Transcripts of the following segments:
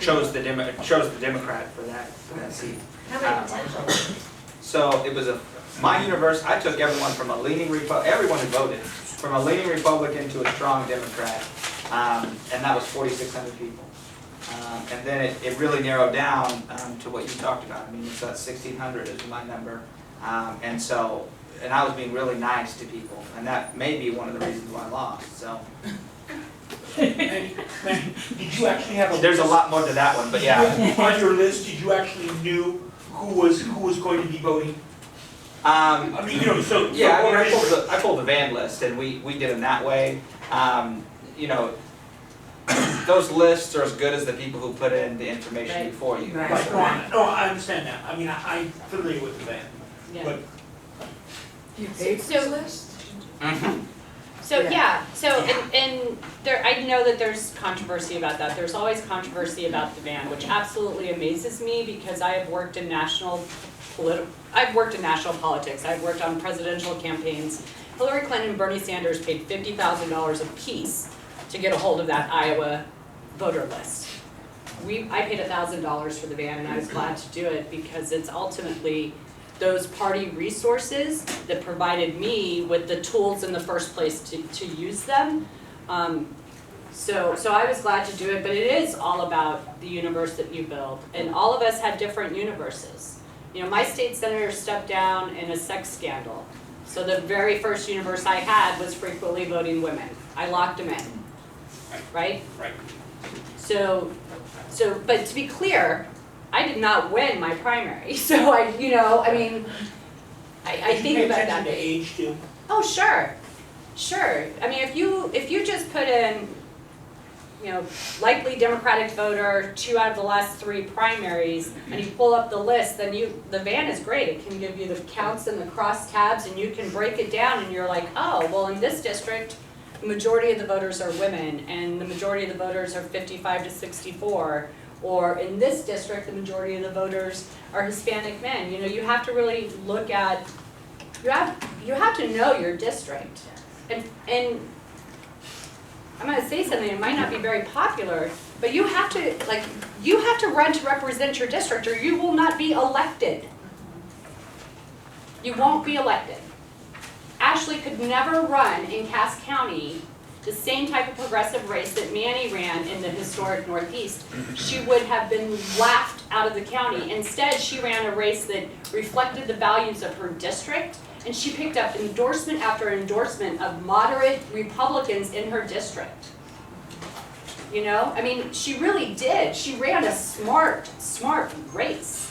chose the Democrat for that seat. How many potential? So it was my universe. I took everyone from a leaning everyone who voted, from a leaning Republican to a strong Democrat, and that was 4,600 people. And then it really narrowed down to what you talked about. I mean, it's 1,600 is my number, and I was being really nice to people, and that may be one of the reasons why I lost. So. Did you actually have a There's a list? lot more to that one, but yeah. On your list, did you actually knew who was going to be voting? I mean, Yeah, I mean, I pulled the van list, and we did them that way. Those lists are as good as the people who put in the information before you. Right. Right. No, I understand that. I mean, I'm familiar with the van, Yeah. but You paid for this list? Mhm. So, Yeah. and there, I know that there's controversy about that. There's always controversy about the van, which absolutely amazes me because I have worked in national politics. I've worked on presidential campaigns. Hillary Clinton and Bernie Sanders paid $50,000 apiece to get a hold of that Iowa voter list. I paid $1,000 for the van, and I was glad to do it because it's ultimately those party resources that provided me with the tools in the first place to use them. So I was glad to do it, but it is all about the universe that you build, and all of us have different universes. You know, my state senator stepped down in a sex scandal, so the very first universe I had was frequently voting women. I locked them in, right? right. But to be clear, I did not win my primary, so I think Did you pay about attention that. to age too? Oh, sure. I mean, if you just put in, likely Democratic voter, 2 out of the last 3 primaries, and you pull up the list, then the van is great. It can give you the counts and the cross tabs, and you can break it down, and you're like, oh, well, in this district, the majority of the voters are women, and the majority of the voters are 55 to 64. Or in this district, the majority of the voters are Hispanic men. You have to really look at, you have to know your district. And I'm gonna say something, it might not be very popular, but you have to run to represent your district or you will not be elected. You won't be elected. Ashley could never run in Cass County the same type of progressive race that Manny ran in the historic Northeast. She would have been laughed out of the county. Instead, she ran a race that reflected the values of her district, and she picked up endorsement after endorsement of moderate Republicans in her district. She really did. She ran a smart race.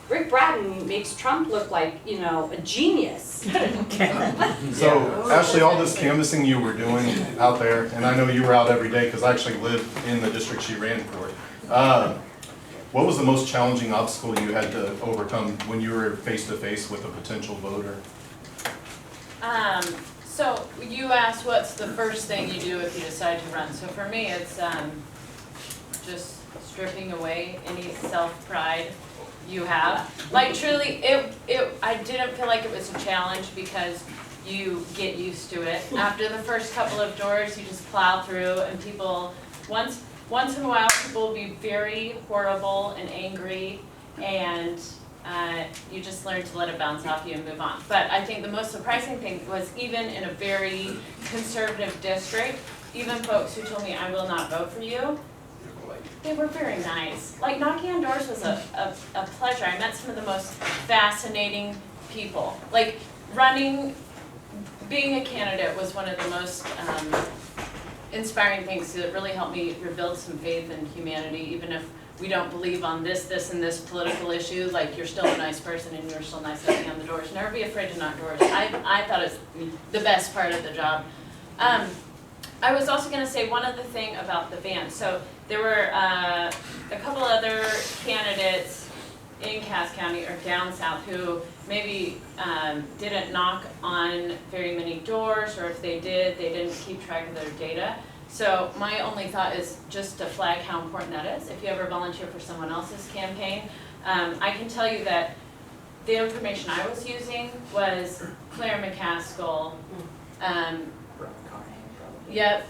Rick Bratton makes Trump look like, a genius. So, Ashley, all this canvassing you were doing out there, and I know you were out every day because I actually live in the district she ran for. What was the most challenging obstacle you had to overcome when you were face to face with a potential voter? So you asked what's the first thing you do if you decide to run. So for me, it's just stripping away any self-pride you have. Like truly, I didn't feel like it was a challenge because you get used to it. After the first couple of doors, you just plow through, and people, once in a while, people will be very horrible and angry, and you just learn to let it bounce off you and move on. But I think the most surprising thing was even in a very conservative district, even folks who told me I will not vote for you, they were very nice. Like knocking on doors was a pleasure. I met some of the most fascinating people. Like being a candidate was one of the most inspiring things that really helped me rebuild some faith in humanity, even if we don't believe on this, and this political issue, like you're still a nice person and you're still nice knocking on the doors. Never be afraid to knock doors. I thought it was the best part of the job. I was also going to say one other thing about the van. So there were a couple other candidates in Cass County or down south who maybe didn't knock on very many doors, or if they did, they didn't keep track of their data. So my only thought is just to flag how important that is. If you ever volunteer for someone else's campaign, I can tell you that the information I was using was Claire McCaskill. Yep.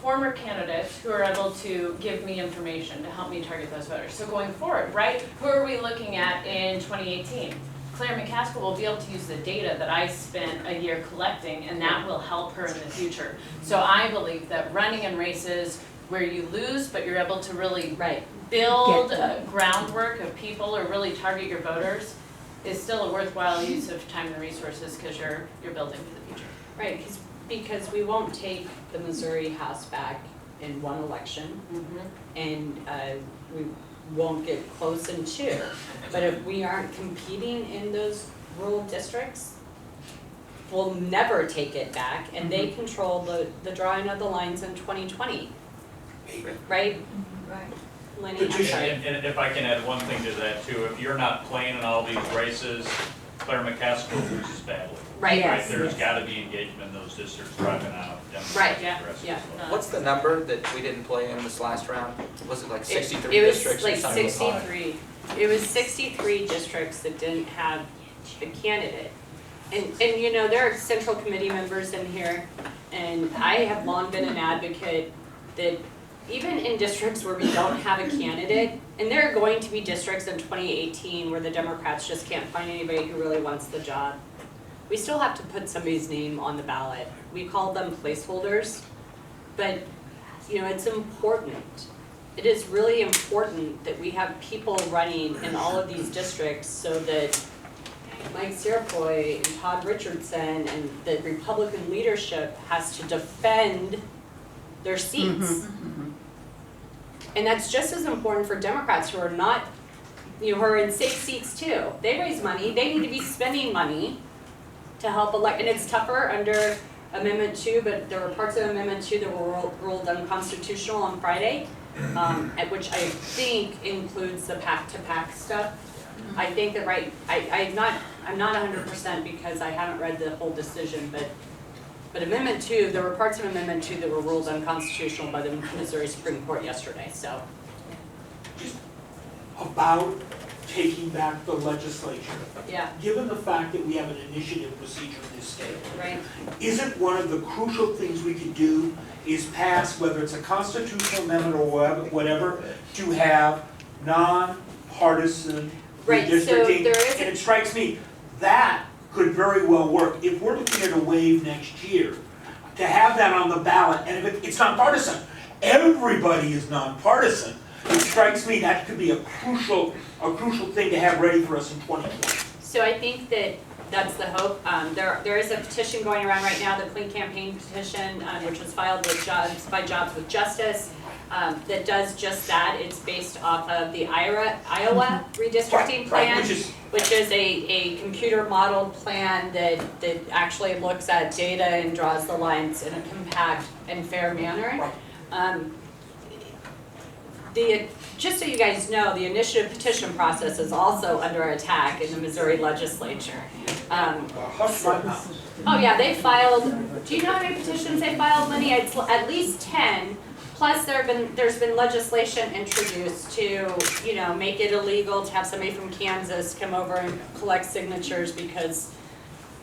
former candidates who are able to give me information to help me target those voters. So going forward, right, who are we looking at in 2018? Claire McCaskill will be able to use the data that I spent a year collecting, and that will help her in the future. So I believe that running in races where you lose, but you're able to really build a groundwork of people or really target your voters is still a worthwhile use of time and resources because you're building for the future. Right, because we won't take the Missouri House back in one election, and we won't get close in two. But if we aren't competing in those rural districts, we'll never take it back, and they control the drawing of the lines in 2020, right? Right. Lenny, I'm Petition. sorry. And if I can add one thing to that too, if you're not playing in all these races, Claire McCaskill loses badly. Right, Yes. There's gotta be engagement in those districts driving out Democrats Right, and yeah, progressives yeah. as well. What's the number that we didn't play in this last round? Was it like 63 It was districts or like something? 63, it was 63 districts that didn't have a candidate. And you know, there are central committee members in here, and I have long been an advocate that even in districts where we don't have a candidate, and there are going to be districts in 2018 where the Democrats just can't find anybody who really wants the job, we still have to put somebody's name on the ballot. We call them placeholders, but you know, it's important. It is really important that we have people running in all of these districts so that Mike Sirapoy and Todd Richardson and the Republican leadership has to defend their seats. And that's just as important for Democrats who are not, you know, who are in safe seats too. They raise money, they need to be spending money to help elect, and it's tougher under Amendment 2, but there were parts of Amendment 2 that were ruled unconstitutional on Friday, at which I think includes the PAC-to-PAC stuff. I think that I'm not 100% because I haven't read the whole decision, but Amendment 2, there were parts of Amendment 2 that were ruled unconstitutional by the Missouri Supreme Court yesterday, so. About taking back the legislature. Yeah, Given the fact that we have an initiative procedure in this state, right. isn't one of the crucial things we could do is pass, whether it's a constitutional amendment or whatever, to have non-partisan Right, so redistricting? there is a- And it strikes me, that could very well work. If we're looking at a wave next year, to have that on the ballot, and if it's nonpartisan, everybody is nonpartisan, it strikes me that could be a crucial thing to have ready for us in 2020. So I think that that's the hope. There is a petition going around right now, the Clean Campaign petition, which was filed with Jobs with Justice, that does just that. It's based off of the Iowa redistricting plan, which is a computer modeled plan that actually looks at data and draws the lines in a compact and fair manner. Just so you guys know, the initiative petition process is also under attack in the Missouri legislature. Oh yeah, they filed, do you know how many petitions they filed, Lenny? It's at least 10. Plus there's been legislation introduced to, you know, make it illegal to have somebody from Kansas come over and collect signatures because,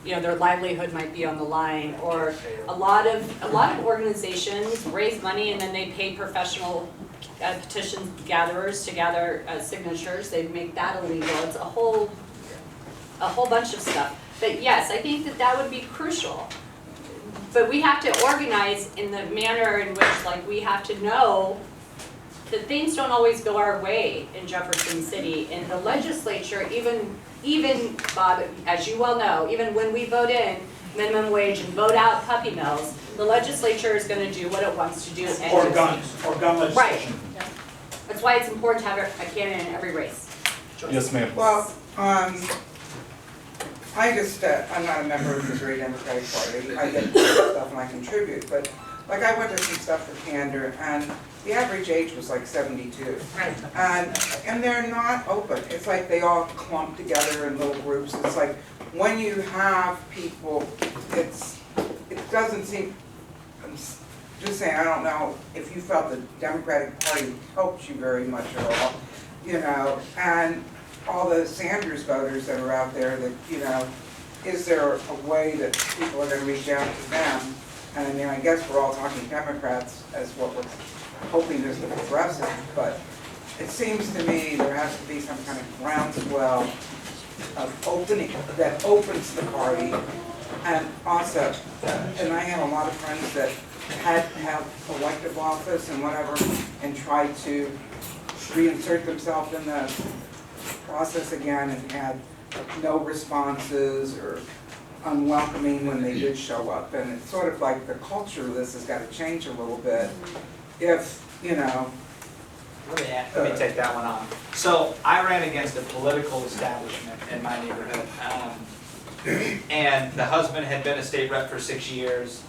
you know, their livelihood might be on the line. Or a lot of organizations raise money and then they pay professional petition gatherers to gather signatures. They make that illegal. It's a whole bunch of stuff. But yes, I think that would be crucial. But we have to organize in the manner in which, like, we have to know that things don't always go our way in Jefferson City. And the legislature, even Bob, as you well know, even when we vote in minimum wage and vote out puppy mills, the legislature is going to do what it wants to do. Or gun legislation. Right. That's why it's important to have a candidate in every race. Yes, ma'am. Well, I just, I'm not a member of the Missouri Democratic Party. I get stuff and I contribute, but like I went to some stuff for Candor and the average age was like 72. Right. And they're not open. It's like they all clump together in little groups. It's like when you have people, it doesn't seem, I'm just saying, I don't know if you felt the Democratic Party helped you very much at all, you know, and all the Sanders voters that are out there that, you know, is there a way that people are going to reach out to them And I mean, I guess we're all talking Democrats as what we're hoping is the progressive, but it seems to me there has to be some kind of groundswell of opening, that opens the party. And also, and I have a lot of friends that had elective office and whatever, and tried to reinsert themselves in the process again and had no responses or unwelcoming when they did show up. And it's sort of like the culture of this has got to change a little bit if, you know. Let me take that one on. So I ran against a political establishment in my neighborhood. And the husband had been a state rep for 6 years.